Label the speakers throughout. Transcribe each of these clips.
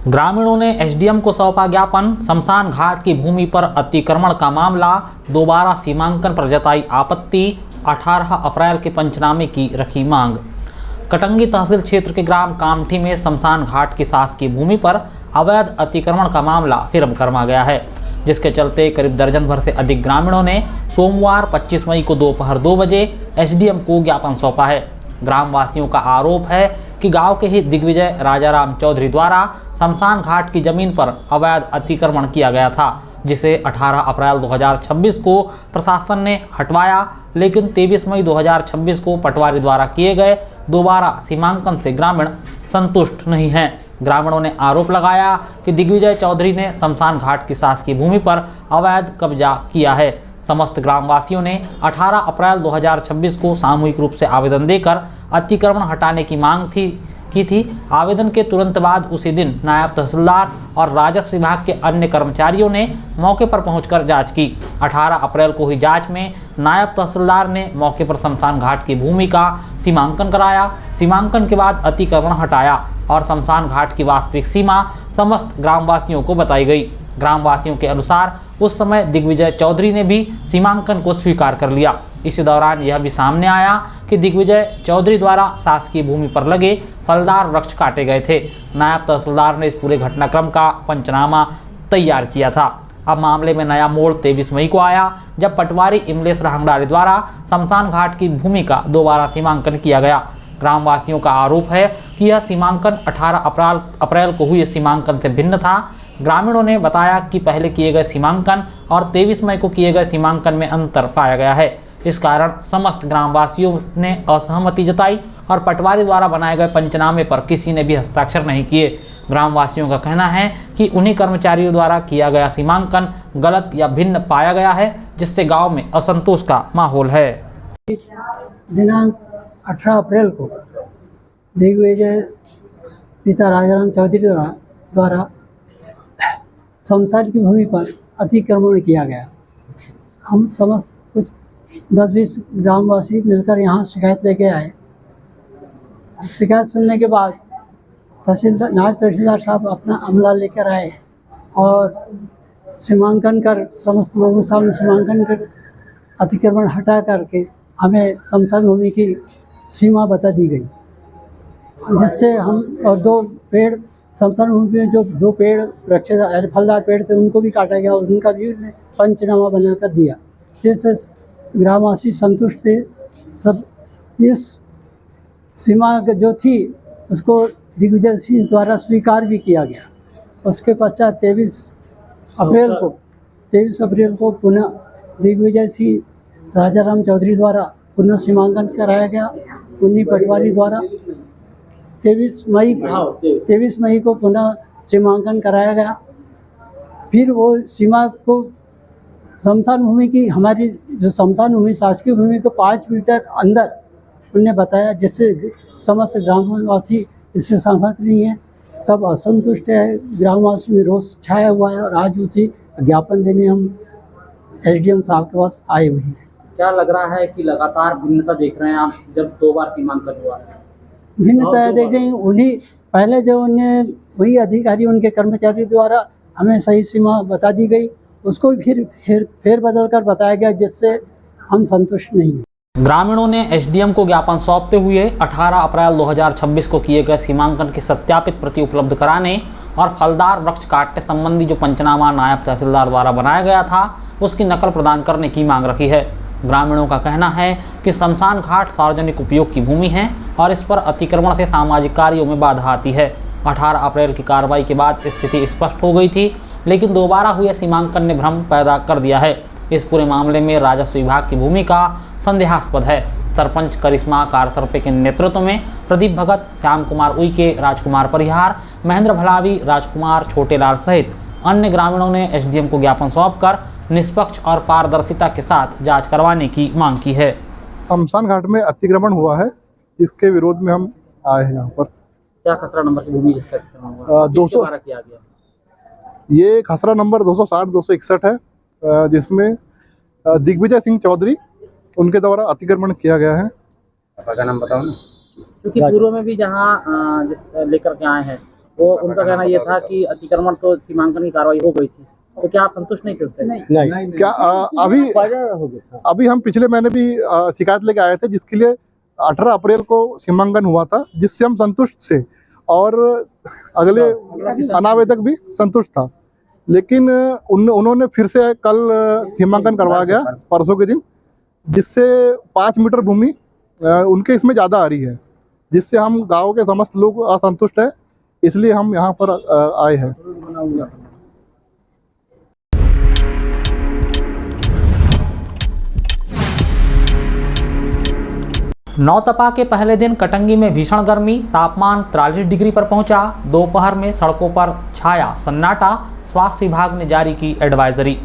Speaker 1: ग्रामीणों ने एसडीएम को सौंपा ज्ञापन। शमशान घाट की भूमि पर अतिक्रमण का मामला, दोबारा सीमांकन पर जताई आपत्ति। 18 अप्रैल के पंचनामे की रखी मांग। कटंगी तहसील क्षेत्र के ग्राम कामठी में शमशान घाट की शासकीय भूमि पर अवैध अतिक्रमण का मामला फिर गरमा गया है, जिसके चलते करीब दर्जन भर से अधिक ग्रामीणों ने सोमवार 25 मई को दोपहर 2 बजे एसडीएम को ज्ञापन सौंपा है। ग्रामवासियों का आरोप है कि गांव के ही दिग्विजय राजाराम चौधरी द्वारा शमशान घाट की जमीन पर अवैध अतिक्रमण किया गया था, जिसे 18 अप्रैल 2026 को प्रशासन ने हटवाया, लेकिन 23 मई 2026 को पटवारी द्वारा किए गए दोबारा सीमांकन से ग्रामीण संतुष्ट नहीं हैं। ग्रामीणों ने आरोप लगाया कि दिग्विजय चौधरी ने शमशान घाट की शासकीय भूमि पर अवैध कब्जा किया है। समस्त ग्रामवासियों ने 18 अप्रैल 2026 को सामूहिक रूप से आवेदन देकर अतिक्रमण हटाने की मांग की थी। आवेदन के तुरंत बाद उसी दिन नायब तहसीलदार और राजस्व विभाग के अन्य कर्मचारियों ने मौके पर पहुंचकर जांच की। 18 अप्रैल को हुई जांच में नायब तहसीलदार ने मौके पर शमशान घाट की भूमि का सीमांकन कराया। सीमांकन के बाद अतिक्रमण हटाया और शमशान घाट की वास्तविक सीमा समस्त ग्रामवासियों को बताई गई। ग्रामवासियों के अनुसार उस समय दिग्विजय चौधरी ने भी सीमांकन को स्वीकार कर लिया। इसी दौरान यह भी सामने आया कि दिग्विजय चौधरी द्वारा शासकीय भूमि पर लगे फलदार वृक्ष काटे गए थे। नायब तहसीलदार ने इस पूरे घटनाक्रम का पंचनामा तैयार किया था। अब मामले में नया मोड़ 23 मई को आया, जब पटवारी इमलेश राहंगडाले द्वारा शमशान घाट की भूमि का दोबारा सीमांकन किया गया। ग्रामवासियों का आरोप है कि यह सीमांकन 18 अप्रैल को हुए सीमांकन से भिन्न था। ग्रामीणों ने बताया कि पहले किए गए सीमांकन और 23 मई को किए गए सीमांकन में अंतर पाया गया है। इस कारण समस्त ग्रामवासियों ने असहमति जताई और पटवारी द्वारा बनाए गए पंचनामे पर किसी ने भी हस्ताक्षर नहीं किए। ग्रामवासियों का कहना है कि उन्हीं कर्मचारियों द्वारा किया गया सीमांकन गलत या भिन्न पाया गया है, जिससे गांव में असंतोष का माहौल है।
Speaker 2: दिनांक 18 अप्रैल को दिग्विजय पिता राजाराम चौधरी द्वारा शमशान की भूमि पर अतिक्रमण किया गया। हम समस्त कुछ 10-20 ग्रामवासी मिलकर यहाँ शिकायत लेके आए। शिकायत सुनने के बाद नायब तहसीलदार साहब अपना अमला लेकर आए और सीमांकन कर समस्त लोगों के सामने सीमांकन कर अतिक्रमण हटा करके हमें शमशान भूमि की सीमा बता दी गई, जिससे हम और 2 पेड़ शमशान भूमि में जो 2 पेड़ वृक्ष फलदार पेड़ थे उनको भी काटा गया, उनका भी पंचनामा बनाकर दिया, जिससे ग्रामवासी संतुष्ट थे। सब इस सीमा जो थी उसको दिग्विजय सिंह द्वारा स्वीकार भी किया गया। उसके पश्चात 23 अप्रैल को पुनः दिग्विजय सिंह राजाराम चौधरी द्वारा पुनः सीमांकन कराया गया। उन्हीं पटवारी द्वारा 23 मई को पुनः सीमांकन कराया गया। फिर वो सीमा को शमशान भूमि की हमारी जो शमशान भूमि शासकीय भूमि को 5 मीटर अंदर उन्होंने बताया, जिससे समस्त ग्रामवासी इससे सहमत नहीं है। सब असंतुष्ट है, ग्रामवासी में रोष छाया हुआ है और आज उसी ज्ञापन देने हम एसडीएम साहब के पास आए हुए हैं।
Speaker 1: क्या लग रहा है कि लगातार भिन्नता देख रहे हैं आप, जब 2 बार सीमांकन हुआ है?
Speaker 2: भिन्नता देख रहे हैं, उन्हीं पहले जो उन्हें वही अधिकारी उनके कर्मचारी द्वारा हमें सही सीमा बता दी गई, उसको फिर बदल कर बताया गया, जिससे हम संतुष्ट नहीं हैं।
Speaker 1: ग्रामीणों ने एसडीएम को ज्ञापन सौंपते हुए 18 अप्रैल 2026 को किए गए सीमांकन की सत्यापित प्रति उपलब्ध कराने और फलदार वृक्ष काटने संबंधी जो पंचनामा नायब तहसीलदार द्वारा बनाया गया था उसकी नकल प्रदान करने की मांग रखी है। ग्रामीणों का कहना है कि शमशान घाट सार्वजनिक उपयोग की भूमि है और इस पर अतिक्रमण से सामाजिक कार्यों में बाधा आती है। 18 अप्रैल की कार्रवाई के बाद स्थिति स्पष्ट हो गई थी, लेकिन दोबारा हुए सीमांकन ने भ्रम पैदा कर दिया है। इस पूरे मामले में राजस्व विभाग की भूमिका संदेहास्पद है। सरपंच करिश्मा कारसरपे के नेतृत्व में प्रदीप भगत, श्याम कुमार उइके, राजकुमार परिहार, महेंद्र भलावी, राजकुमार छोटेलाल सहित अन्य ग्रामीणों ने एसडीएम को ज्ञापन सौंपकर निष्पक्ष और पारदर्शिता के साथ जांच करवाने की मांग की है।
Speaker 3: शमशान घाट में अतिक्रमण हुआ है, इसके विरोध में हम आए हैं यहाँ पर।
Speaker 1: क्या खसरा नंबर की भूमि जिसका अतिक्रमण हुआ?
Speaker 3: 200
Speaker 1: किया गया?
Speaker 3: ये खसरा नंबर 260-261 है, जिसमें दिग्विजय सिंह चौधरी उनके द्वारा अतिक्रमण किया गया है।
Speaker 1: नाम बताओ ना, क्योंकि पूर्व में भी जहाँ जिस लेकर के आए हैं वो उनका कहना ये था कि अतिक्रमण तो सीमांकन की कार्रवाई हो गई थी, तो क्या आप संतुष्ट नहीं थे उससे?
Speaker 2: नहीं
Speaker 3: क्या अभी हम पिछले महीने भी शिकायत लेके आए थे, जिसके लिए 18 अप्रैल को सीमांकन हुआ था, जिससे हम संतुष्ट थे और अगले अनावेदक भी संतुष्ट था। लेकिन उन्होंने फिर से कल सीमांकन करवाया गया परसों के दिन, जिससे 5 मीटर भूमि उनके इसमें ज़्यादा आ रही है, जिससे हम गांव के समस्त लोग असंतुष्ट है, इसलिए हम यहाँ पर आए हैं।
Speaker 1: नौतपा के पहले दिन कटंगी में भीषण गर्मी, तापमान 43 डिग्री पर पहुंचा। दोपहर में सड़कों पर छाया सन्नाटा, स्वास्थ्य विभाग ने जारी की एडवाइजरी।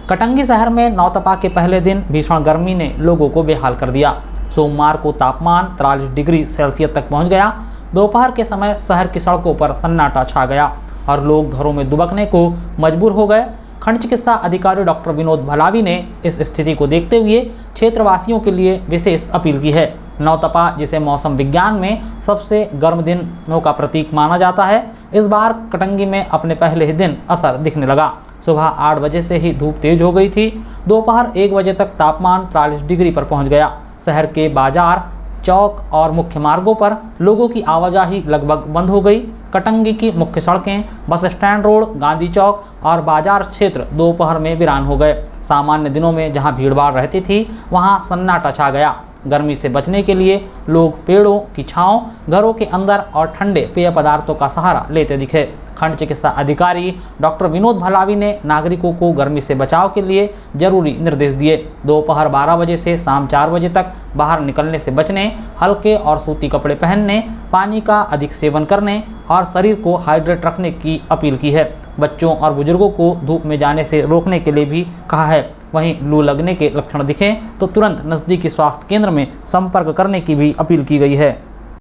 Speaker 1: कटंगी शहर में नौतपा के पहले दिन भीषण गर्मी ने लोगों को बेहाल कर दिया। सोमवार को तापमान 43 डिग्री सेल्सियस तक पहुंच गया। दोपहर के समय शहर की सड़कों पर सन्नाटा छा गया और लोग घरों में दुबकने को मजबूर हो गए। खंड चिकित्सा अधिकारी डॉक्टर विनोद भलावी ने इस स्थिति को देखते हुए क्षेत्रवासियों के लिए विशेष अपील की है। नौतपा, जिसे मौसम विज्ञान में सबसे गर्म दिनों का प्रतीक माना जाता है, इस बार कटंगी में अपने पहले ही दिन असर दिखने लगा। सुबह 8 बजे से ही धूप तेज हो गई थी। दोपहर 1 बजे तक तापमान 43 डिग्री पर पहुंच गया। शहर के बाजार, चौक और मुख्य मार्गों पर लोगों की आवाजाही लगभग बंद हो गई। कटंगी की मुख्य सड़कें, बस स्टैंड रोड, गांधी चौक और बाजार क्षेत्र दोपहर में वीरान हो गए। सामान्य दिनों में जहां भीड़भाड़ रहती थी, वहां सन्नाटा छा गया। गर्मी से बचने के लिए लोग पेड़ों की छांव, घरों के अंदर और ठंडे पेय पदार्थों का सहारा लेते दिखे। खंड चिकित्सा अधिकारी डॉक्टर विनोद भलावी ने नागरिकों को गर्मी से बचाव के लिए जरूरी निर्देश दिए। दोपहर 12 बजे से शाम 4 बजे तक बाहर निकलने से बचने, हल्के और सूती कपड़े पहनने, पानी का अधिक सेवन करने और शरीर को हाइड्रेट रखने की अपील की है। बच्चों और बुजुर्गों को धूप में जाने से रोकने के लिए भी कहा है। वहीं लू लगने के लक्षण दिखें तो तुरंत नज़दीकी स्वास्थ्य केंद्र में संपर्क करने की भी अपील की गई है।